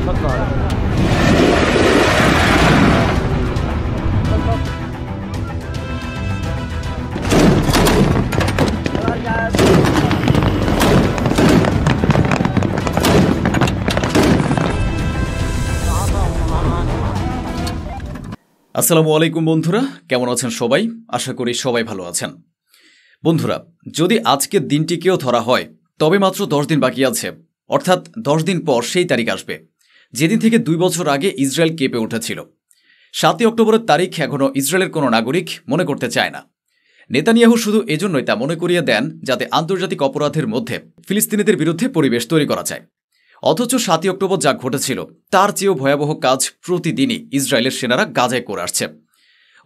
আসসালামু আলাইকুম বন্ধুরা, কেমন আছেন সবাই? আশা করি সবাই ভালো আছেন। বন্ধুরা, যদি আজকের দিনটিকেও ধরা হয় তবে মাত্র 10 দিন বাকি আছে, অর্থাৎ 10 দিন পর সেই তারিখ আসবে যেদিন থেকে 2 বছর আগে ইসরায়েল কেঁপে উঠেছিল। 7ই অক্টোবরের তারিখ এখনও ইসরায়েলের কোনো নাগরিক মনে করতে চায় না। নেতানিয়াহু শুধু এজন্যই তা মনে করিয়ে দেন যাতে আন্তর্জাতিক অপরাধের মধ্যে ফিলিস্তিনিদের বিরুদ্ধে পরিবেশ তৈরি করা যায়। অথচ 7ই অক্টোবর যা ঘটেছিল তার চেয়েও ভয়াবহ কাজ প্রতিদিনই ইসরায়েলের সেনারা গাজায় করে আসছে।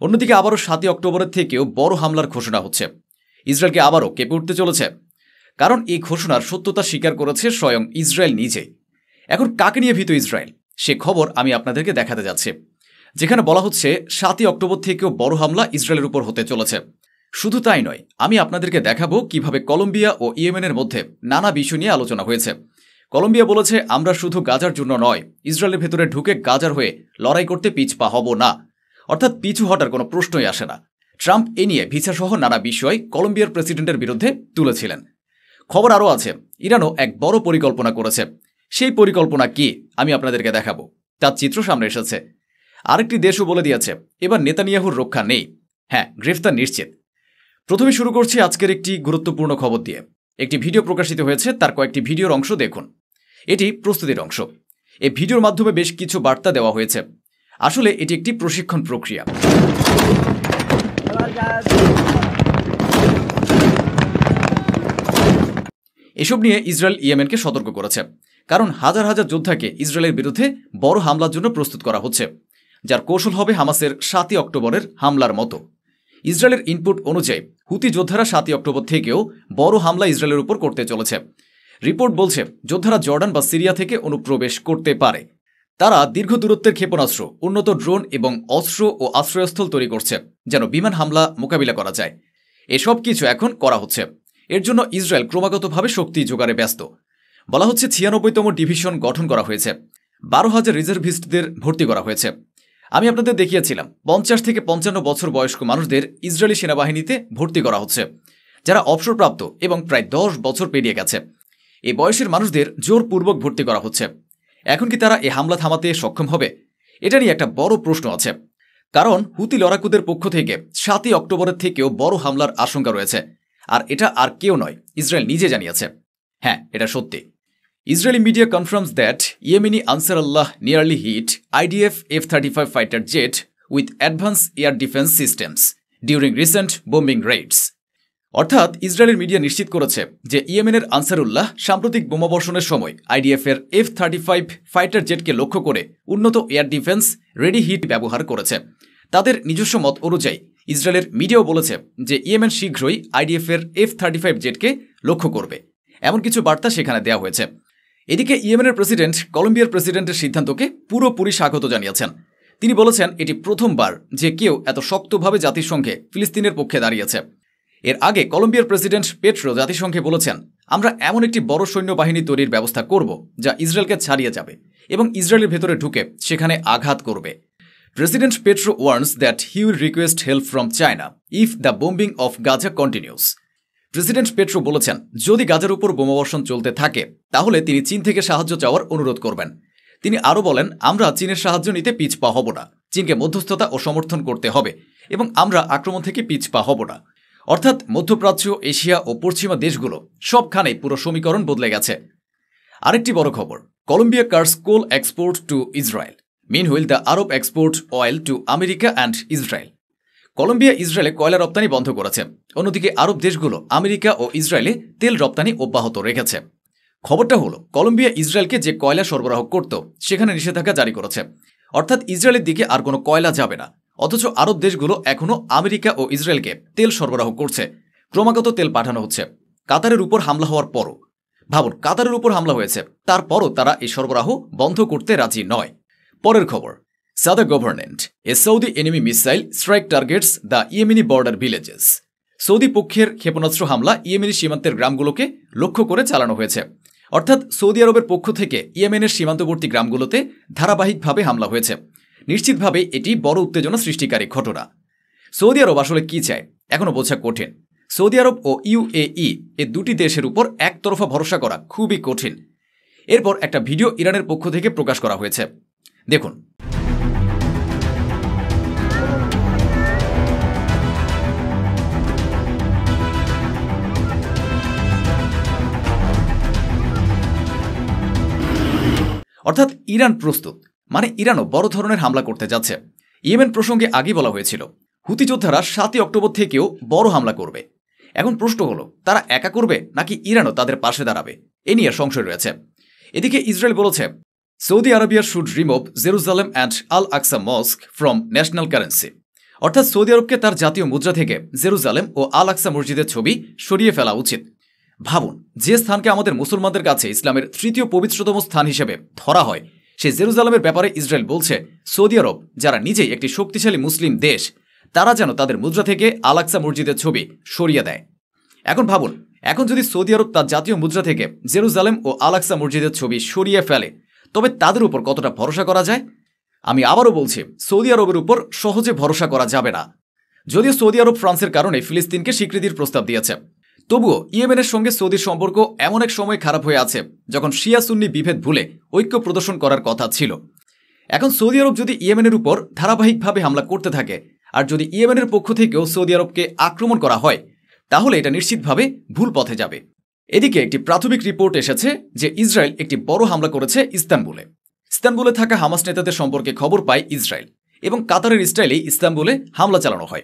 অন্যদিকে আবারও 7ই অক্টোবরের থেকেও বড় হামলার ঘোষণা হচ্ছে। ইসরায়েলকে আবারও কেঁপে উঠতে চলেছে, কারণ এই ঘোষণার সত্যতা স্বীকার করেছে স্বয়ং ইসরায়েল নিজেই। এখন কাকে নিয়ে ভীত ইসরায়েল, সে খবর আমি আপনাদেরকে দেখাতে যাচ্ছি, যেখানে বলা হচ্ছে 7ই অক্টোবর থেকেও বড় হামলা ইসরায়েলের উপর হতে চলেছে। শুধু তাই নয়, আমি আপনাদেরকে দেখাবো কিভাবে কলম্বিয়া ও ইয়েমেনের মধ্যে নানা বিষয় নিয়ে আলোচনা হয়েছে। কলম্বিয়া বলেছে, আমরা শুধু গাজার জন্য নয়, ইসরায়েলের ভেতরে ঢুকে গাজার হয়ে লড়াই করতে পিছপা হব না, অর্থাৎ পিছু হটার কোনো প্রশ্নই আসে না। ট্রাম্প এ নিয়ে ভিসাসহ নানা বিষয় কলম্বিয়ার প্রেসিডেন্টের বিরুদ্ধে তুলেছিলেন। খবর আরও আছে, ইরানও এক বড় পরিকল্পনা করেছে। সেই পরিকল্পনা কি আমি আপনাদেরকে দেখাবো, তার চিত্র সামনে এসেছে। আরেকটি দেশও বলে দিয়েছে এবার নেতানিয়াহুর রক্ষা নেই, হ্যাঁ, গ্রেফতার নিশ্চিত। প্রথমে শুরু করছি আজকের একটি গুরুত্বপূর্ণ খবর দিয়ে। একটি ভিডিও প্রকাশিত হয়েছে, তার কয়েকটি ভিডিওর অংশ দেখুন। এটি প্রস্তুতির অংশ। এই ভিডিওর মাধ্যমে বেশ কিছু বার্তা দেওয়া হয়েছে। আসলে এটি একটি প্রশিক্ষণ প্রক্রিয়া। এসব নিয়ে ইসরায়েল ইয়েমেনকে সতর্ক করেছে, কারণ হাজার হাজার যোদ্ধাকে ইসরায়েলের বিরুদ্ধে বড় হামলার জন্য প্রস্তুত করা হচ্ছে, যার কৌশল হবে হামাসের 7ই অক্টোবরের হামলার মতো। ইসরায়েলের ইনপুট অনুযায়ী হুতি যোদ্ধারা 7ই অক্টোবর থেকেও বড় হামলা ইসরায়েলের উপর করতে চলেছে। রিপোর্ট বলছে যোদ্ধারা জর্ডান বা সিরিয়া থেকে অনুপ্রবেশ করতে পারে। তারা দীর্ঘ দূরত্বের ক্ষেপণাস্ত্র, উন্নত ড্রোন এবং অস্ত্র ও আশ্রয়স্থল তৈরি করছে, যেন বিমান হামলা মোকাবিলা করা যায়। এসব কিছু এখন করা হচ্ছে। এর জন্য ইসরায়েল ক্রমাগতভাবে শক্তি জোগাড়ে ব্যস্ত। বলা হচ্ছে 96তম ডিভিশন গঠন করা হয়েছে, 12,000 রিজার্ভিস্টদের ভর্তি করা হয়েছে। আমি আপনাদের দেখিয়েছিলাম 50 থেকে 55 বছর বয়স্ক মানুষদের ইসরায়েলি সেনাবাহিনীতে ভর্তি করা হচ্ছে, যারা অবসরপ্রাপ্ত এবং প্রায় 10 বছর পেরিয়ে গেছে। এই বয়সের মানুষদের জোরপূর্বক ভর্তি করা হচ্ছে। এখন কি তারা এই হামলা থামাতে সক্ষম হবে? এটা নিয়ে একটা বড় প্রশ্ন আছে, কারণ হুতি লড়াকুদের পক্ষ থেকে 7ই অক্টোবরের থেকেও বড় হামলার আশঙ্কা রয়েছে। আর এটা আর কেউ নয়, ইসরায়েল নিজে জানিয়েছে। হ্যাঁ, এটা সত্যি। Israeli media confirms that Yemeni Ansar Allah nearly hit IDF F-35 fighter jet with advanced air defense systems during recent bombing raids. অর্থাৎ ইসরায়েলের মিডিয়া নিশ্চিত করেছে যে ইয়েমেনের আনসারুল্লাহ সাম্প্রতিক বোমাবর্ষণের সময় আইডিএফ এর F-35 ফাইটার জেটকে লক্ষ্য করে উন্নত এয়ার ডিফেন্স রেডি হিট ব্যবহার করেছে। তাদের নিজস্ব মত অনুযায়ী ইসরায়েলের মিডিয়াও বলেছে যে ইয়েমেন শীঘ্রই আইডিএফ এর F-35 জেটকে লক্ষ্য করবে, এমন কিছু বার্তা সেখানে দেওয়া হয়েছে। এদিকে ইয়েমেনের প্রেসিডেন্ট কলম্বিয়ার প্রেসিডেন্টের সিদ্ধান্তকে পুরোপুরি স্বাগত জানিয়েছেন। তিনি বলেছেন এটি প্রথমবার যে কেউ এত শক্তভাবে জাতিসংঘে ফিলিস্তিনের পক্ষে দাঁড়িয়েছে। এর আগে কলম্বিয়ার প্রেসিডেন্ট পেট্রো জাতিসংঘে বলেছেন, আমরা এমন একটি বড় সৈন্যবাহিনী তৈরির ব্যবস্থা করব যা ইসরায়েলকে ছাড়িয়ে যাবে এবং ইসরায়েলের ভেতরে ঢুকে সেখানে আঘাত করবে। President petro warns that he will request help from China if the bombing of Gaza continuous. President petro বলেছেন, যদি গাজার উপর বোমাবর্ষণ চলতে থাকে তাহলে তিনি চীন থেকে সাহায্য চাওয়ার অনুরোধ করবেন। তিনি আরও বলেন, আমরা চীনের সাহায্য নিতে পিছপা হব না, চীনকে মধ্যস্থতা ও সমর্থন করতে হবে এবং আমরা আক্রমণ থেকে পিছপা হব না। অর্থাৎ মধ্যপ্রাচ্য, এশিয়া ও পশ্চিমা দেশগুলো সবখানেই পুরো সমীকরণ বদলে গেছে। আরেকটি বড় খবর, Colombia curbs coal export to Israel, meanwhile the Arab export oil to America and Israel. Colombia ইসরায়েলে কয়লা রপ্তানি বন্ধ করেছে, অন্যদিকে আরব দেশগুলো আমেরিকা ও ইসরায়েলে তেল রপ্তানি অব্যাহত রেখেছে। খবরটা হলো, কলম্বিয়া ইসরায়েলকে যে কয়লা সরবরাহ করত সেখানে নিষেধাজ্ঞা জারি করেছে, অর্থাৎ ইসরায়েলের দিকে আর কোনো কয়লা যাবে না। অথচ আরব দেশগুলো এখনও আমেরিকা ও ইসরায়েলকে তেল সরবরাহ করছে, ক্রমাগত তেল পাঠানো হচ্ছে। কাতারের উপর হামলা হওয়ার পরও, ভাবুন, কাতারের উপর হামলা হয়েছে, তারপরও তারা এই সরবরাহ বন্ধ করতে রাজি নয়। পরের খবর, Saudi government, a Saudi enemy missile strike targets the Yemeni border villages. Saudi পক্ষের ক্ষেপণাস্ত্র হামলা ইয়েমেনি সীমান্তের গ্রামগুলোকে লক্ষ্য করে চালানো হয়েছে। অর্থাৎ সৌদি আরবের পক্ষ থেকে ইয়েমেনের সীমান্তবর্তী গ্রামগুলোতে ধারাবাহিকভাবে হামলা হয়েছে। নিশ্চিতভাবে এটি বড় উত্তেজনা সৃষ্টিকারী ঘটনা। সৌদি আরব আসলে কি চায় এখনও বোঝা কঠিন। সৌদি আরব ও ইউএই এ দুটি দেশের উপর একতরফা ভরসা করা খুবই কঠিন। এরপর একটা ভিডিও ইরানের পক্ষ থেকে প্রকাশ করা হয়েছে, দেখুন। অর্থাৎ ইরান প্রস্তুত, মানে ইরানও বড় ধরনের হামলা করতে যাচ্ছে। ইয়েমেন প্রসঙ্গে আগে বলা হয়েছিল হুতি যোদ্ধারা 7 অক্টোবর থেকেও বড় হামলা করবে। এখন প্রশ্ন হলো তারা একা করবে নাকি ইরানও তাদের পাশে দাঁড়াবে, এ নিয়ে সংশয় রয়েছে। এদিকে ইসরায়েল বলেছে Saudi Arabia should remove Jerusalem and Al Aqsa mosque from national currency. অর্থাৎ সৌদি আরবকে তার জাতীয় মুদ্রা থেকে জেরুজালেম ও আল আকসা মসজিদের ছবি সরিয়ে ফেলা উচিত। ভাবুন, যে স্থানকে আমাদের মুসলমানদের কাছে ইসলামের তৃতীয় পবিত্রতম স্থান হিসেবে ধরা হয়, সেই জেরুজালেমের ব্যাপারে ইসরায়েল বলছে সৌদি আরব, যারা নিজেই একটি শক্তিশালী মুসলিম দেশ, তারা যেন তাদের মুদ্রা থেকে আল আকসা মসজিদের ছবি সরিয়ে দেয়। এখন ভাবুন, এখন যদি সৌদি আরব তার জাতীয় মুদ্রা থেকে জেরুজালেম ও আল আকসা মসজিদের ছবি সরিয়ে ফেলে, তবে তাদের উপর কতটা ভরসা করা যায়? আমি আবারও বলছি, সৌদি আরবের উপর সহজে ভরসা করা যাবে না। যদিও সৌদি আরব ফ্রান্সের কারণে ফিলিস্তিনকে স্বীকৃতির প্রস্তাব দিয়েছে, তবুও ইয়েমেনের সঙ্গে সৌদির সম্পর্ক এমন এক সময় খারাপ হয়ে আছে যখন শিয়া সুন্নি বিভেদ ভুলে ঐক্য প্রদর্শন করার কথা ছিল। এখন সৌদি আরব যদি ইয়েমেনের উপর ধারাবাহিকভাবে হামলা করতে থাকে, আর যদি ইয়েমেনের পক্ষ থেকেও সৌদি আরবকে আক্রমণ করা হয়, তাহলে এটা নিশ্চিতভাবে ভুল পথে যাবে। এদিকে একটি প্রাথমিক রিপোর্ট এসেছে যে ইসরায়েল একটি বড় হামলা করেছে ইস্তানবুলে। ইস্তানবুলে থাকা হামাস নেতাদের সম্পর্কে খবর পায় ইসরায়েল এবং কাতারের স্টাইলেই ইস্তানবুলে হামলা চালানো হয়।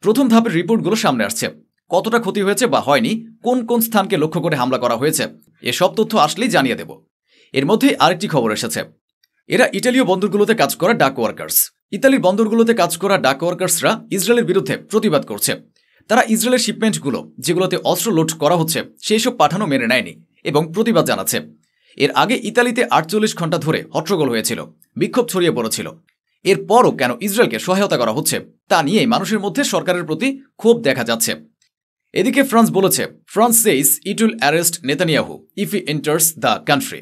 প্রথম ধাপের রিপোর্টগুলো সামনে আসছে। কতটা ক্ষতি হয়েছে বা হয়নি, কোন কোন স্থানকে লক্ষ্য করে হামলা করা হয়েছে, এসব তথ্য আসলেই জানিয়ে দেব। এর মধ্যেই আরেকটি খবর এসেছে, এরা ইটালীয় বন্দরগুলোতে কাজ করা ডাক ওয়ার্কার্স। ইতালির বন্দরগুলোতে কাজ করা ডাক ওয়ার্কার্সরা ইসরায়েলের বিরুদ্ধে প্রতিবাদ করছে। তারা ইসরায়েলের শিপমেন্টগুলো যেগুলোতে অস্ত্র লোড করা হচ্ছে সেই সব পাঠানো মেনে নেয়নি এবং প্রতিবাদ জানাচ্ছে। এর আগে ইতালিতে 48 ঘন্টা ধরে হট্টগোল হয়েছিল, বিক্ষোভ ছড়িয়ে পড়েছিল। এরপরও কেন ইসরায়েলকে সহায়তা করা হচ্ছে তা নিয়েই মানুষের মধ্যে সরকারের প্রতি ক্ষোভ দেখা যাচ্ছে। এদিকে ফ্রান্স বলেছে, France says it will arrest Netanyahu if he enters the country.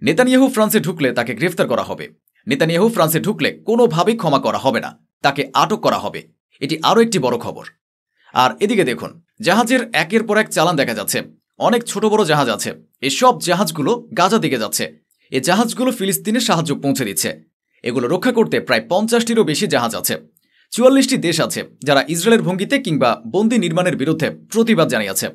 Netanyahu ফ্রান্সে ঢুকলে তাকে গ্রেফতার করা হবে। নেতানিয়াহু ফ্রান্সে ঢুকলে কোনোভাবেই ক্ষমা করা হবে না, তাকে আটক করা হবে। এটি আরও একটি বড় খবর। আর এদিকে দেখুন, জাহাজের একের পর এক চালান দেখা যাচ্ছে। অনেক ছোট বড় জাহাজ আছে, এসব জাহাজগুলো গাজা দিকে যাচ্ছে। এই জাহাজগুলো ফিলিস্তিনে সাহায্য পৌঁছে দিচ্ছে। এগুলো রক্ষা করতে প্রায় 50টিরও বেশি জাহাজ আছে। 44টি দেশ আছে যারা ইসরায়েলের ভঙ্গিতে কিংবা বন্দি নির্মাণের বিরুদ্ধে প্রতিবাদ জানিয়েছে।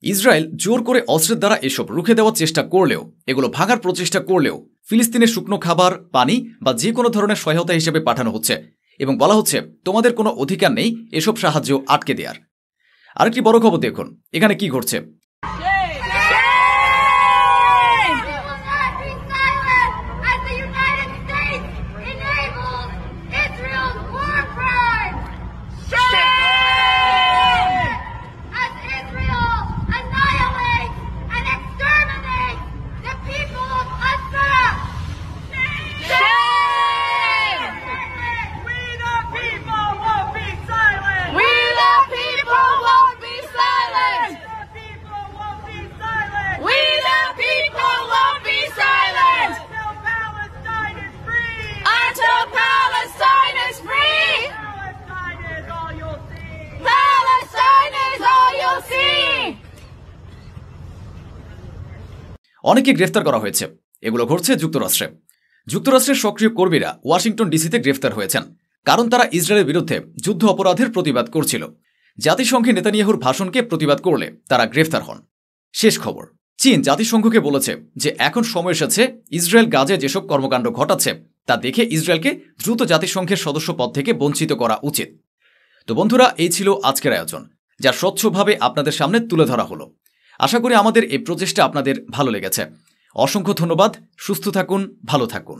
ইসরায়েল জোর করে অস্ত্রের দ্বারা এসব রুখে দেওয়ার চেষ্টা করলেও, এগুলো ভাঙার প্রচেষ্টা করলেও ফিলিস্তিনের শুকনো খাবার, পানি বা যে কোনো ধরনের সহায়তা হিসেবে পাঠানো হচ্ছে এবং বলা হচ্ছে তোমাদের কোনো অধিকার নেই এসব সাহায্য আটকে দেওয়ার। আরেকটি বড় খবর দেখুন, এখানে কি ঘটছে। অনেকে গ্রেফতার করা হয়েছে। এগুলো ঘটছে যুক্তরাষ্ট্রে। যুক্তরাষ্ট্রের সক্রিয় কর্মীরা ওয়াশিংটন ডিসিতে গ্রেফতার হয়েছেন, কারণ তারা ইসরায়েলের বিরুদ্ধে যুদ্ধ অপরাধের প্রতিবাদ করছিল। জাতিসংঘে নেতানিয়াহুর ভাষণকে প্রতিবাদ করলে তারা গ্রেফতার হন। শেষ খবর, চীন জাতিসংঘকে বলেছে যে এখন সময় এসেছে ইসরায়েল গাজায় যেসব কর্মকাণ্ড ঘটাচ্ছে তা দেখে ইসরায়েলকে দ্রুত জাতিসংঘের সদস্য পদ থেকে বঞ্চিত করা উচিত। তো বন্ধুরা, এই ছিল আজকের আয়োজন, যা স্বচ্ছভাবে আপনাদের সামনে তুলে ধরা হলো। আশা করি আমাদের এই প্রচেষ্টা আপনাদের ভালো লেগেছে। অসংখ্য ধন্যবাদ। সুস্থ থাকুন, ভালো থাকুন।